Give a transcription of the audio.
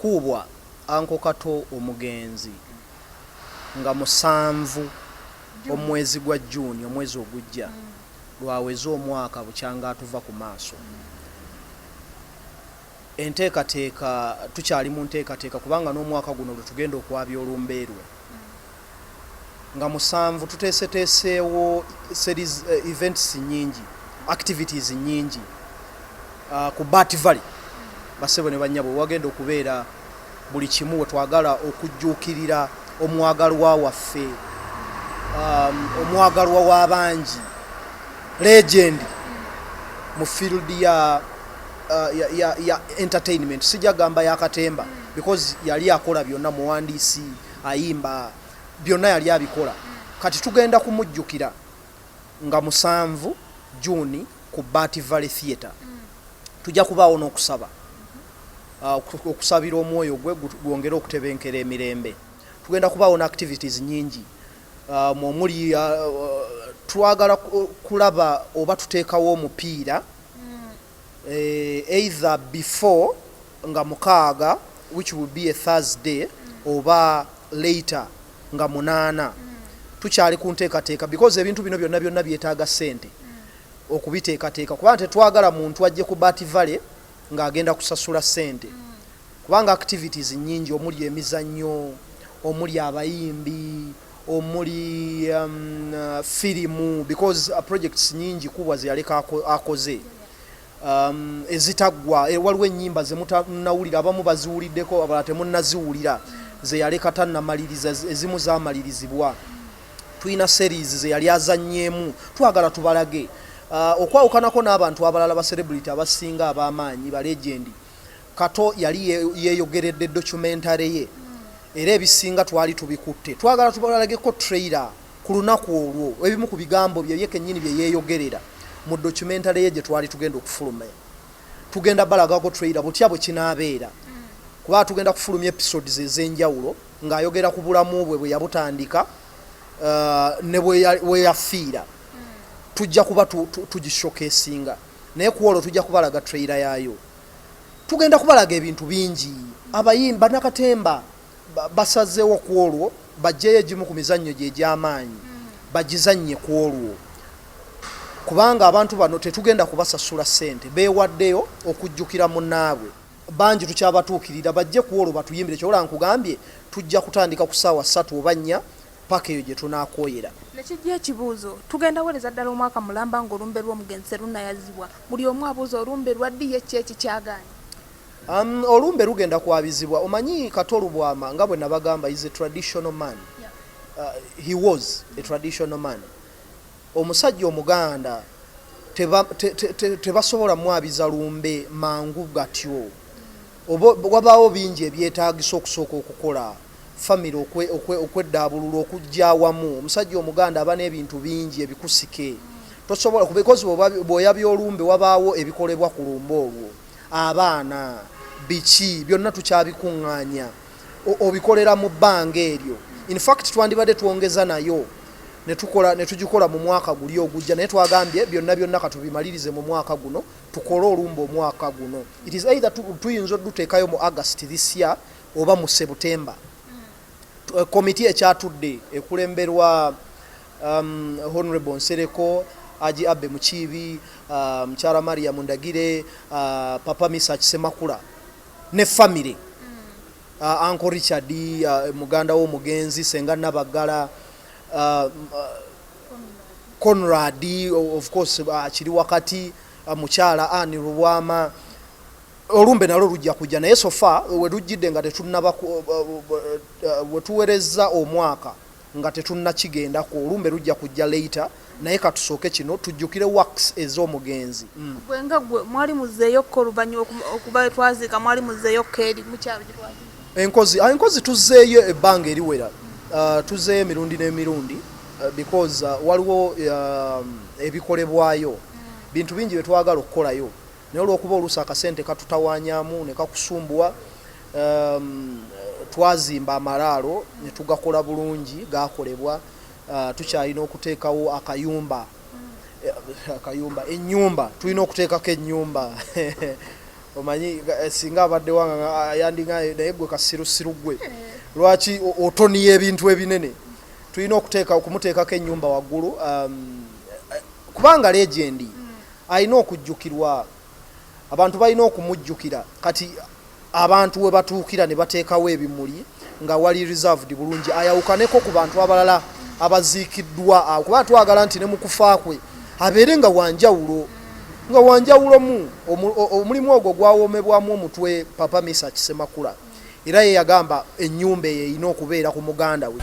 kubwa Anko Kato omugenzi nga 7 omwezi gwa June omwezi ogujja lwaweza omwaka bukyanga atuva ku maaso enteekateeka tukyali mu nteekateeka kubanga n'omwaka guno tugenda okwabya olumbeerwe nga 7 tuteeseteeseewo series events nyingi activities nyingi ku Bat Valley basebo ne banyabo wagenda okubeera buli kimu we twagala okujjuukirira omwagalwa waffe omwagalwa w'abangi legend mu field ya entertainment sijja gamba ya Katemba because yali akola byonna muwandiisi ayimba byonna yali abikola kati tugenda kumujjukira nga 7 June ku Bat Valley Theatre tujja kubaawo n'okusaba okusabira omwoyo gwe gwongera okutebenkera emirembe tugenda kubaawo na activities nyingi omuli twagala kulaba oba tuteekawo omupiira either before nga 6 which will be a Thursday oba later nga 8 tukyali ku nteekateeka because ebintu bino byonna byetaaga ssente okubiteekateeka kubanga tetwagala muntu ajje ku Bat Valley ng'agenda kusasula ssente kubanga activities nyingi omuli emizannyo omuli abayimbi omuli firimu because projects nyingi kubwa ziyaleka akoze ezitagwa waliwo ennyimba ze mutanawulira abamu baziwuliddeko abalala temunnaziwulira ze yaleka tannamaliriza ezimu zamalirizibwa tulina series ze yali azannyemu twagala tubalage okwawukanako n'abantu abalala ba celebrity abasinga ab'amaanyi ba legend Kato yali yeeyogeredde documentary ye era ebisinga twali tubikutte twagala tubalageko trailer ku lunaku olwo ebimu ku bigambo bye kennyini bye yeeyogerera mu documentary ye gye twali tugenda okufuluma tugenda balagako trailer butya bwe kinaabeera kuba tugenda kufulumya episodes ez'enjawulo ng'ayogera ku bulamu bwe yabutandika ne bwe yafiira tujja kuba tugishokesinga naye ku olwo tujja kubalaga trailer yaayo tugenda kubalaga ebintu bingi abayimba Nakatemba basazeewo ku olwo bajjeyo egimu ku mizannyo gye egy'amaanyi bagizannye ku olwo kubanga abantu bano tetugenda kubasasula ssente beewaddeyo okujjukira munnaabwe bangi tukyabatuukirira bajje ku olwo batuyimbire kyola nkugambye tujja kutandika ku ssaawa 3 oba 4 paka eyo gye tunaakoyera nekijja ekibuuzo tugenda wereza ddala omwaka mulamba ng'olumbe lw'omugenzi lunnayazibwa buli omu abuuza olumbe lwaddiye ki ekikyagaanyi olumbe lugenda kwabizibwa omanyi Kato Lubwama nga bwe nabagamba is a traditional man he was a traditional man omusajja omuganda tebasobola mwabiza lumbe mangu gatyo wabaawo bingi ebyetaagisa okusooka okukola family okweddabulula okujja awamu omusajja omuganda aba n'ebintu bingi ebikusike tosobola because bw'oyabya olumbe wabaawo ebikolebwa ku lumbe olwo abaana biki byonna tukyabikuŋŋaanya obikolera mu bbanga eryo in fact twandibadde twongeza nayo ne tugikola mu mwaka guli ogujja naye twagambye byonna katubimalirize mu mwaka guno tukole olumbe omwaka guno it is either tuyinza oduteekayo mu August this year oba mu September komiti ekyatudde ekulemberwa Honorable Nsereko Aji Abbe Mukiibi Mkyala Maria Mundagire Papa Misa Kisemakula ne family Uncle Richard muganda w'omugenzi Senga Nabagala Conrad of course akiri wakati Mukyala Ani Lubwama olumbe nalo lujja kujja naye sofa we lujjidde nga tetunnaba wetuwereza omwaka nga tetunnakigenda ku olumbe lujja kujja later naye katusooke kino tujjukire wax ez'omugenzi bwenga gwe mwali muzeeyo oluvannyuma okuba twaziika mwali muzeeyo keeri mukyalo gye enkozi tuzeeyo ebbanga eriwera tuzeeyo emirundi n'emirundi because waliwo ebikolebwayo bintu bingi bye twagala okukolayo naye olw'okuba oluusi akasente katutawaanyaamu ne kakusumbuwa twazimba amalaalo ne tugakola bulungi gakolebwa tukyalina okuteekawo akayumba ennyumba tulina okuteekako ennyumba omanyi singa abadde wanga yandinga naye gwe kasirusiru gwe lwaki otoniye ebintu ebinene tulina okumuteekako ennyumba waggulu kubanga legendi alina okujjukirwa abantu balina okumujjukira kati abantu we batuukira ne bateekawo ebimuli nga wali reserved bulungi ayawukaneko ku bantu abalala abaziikiddwa kuba twagala nti ne mu kufa kwe abeere nga wanjawulo omulimu ogwo gwawoomebwamu omutwe papa Misa Kisemakula era ye yagamba ennyumba eyo erina okubeera ku muganda we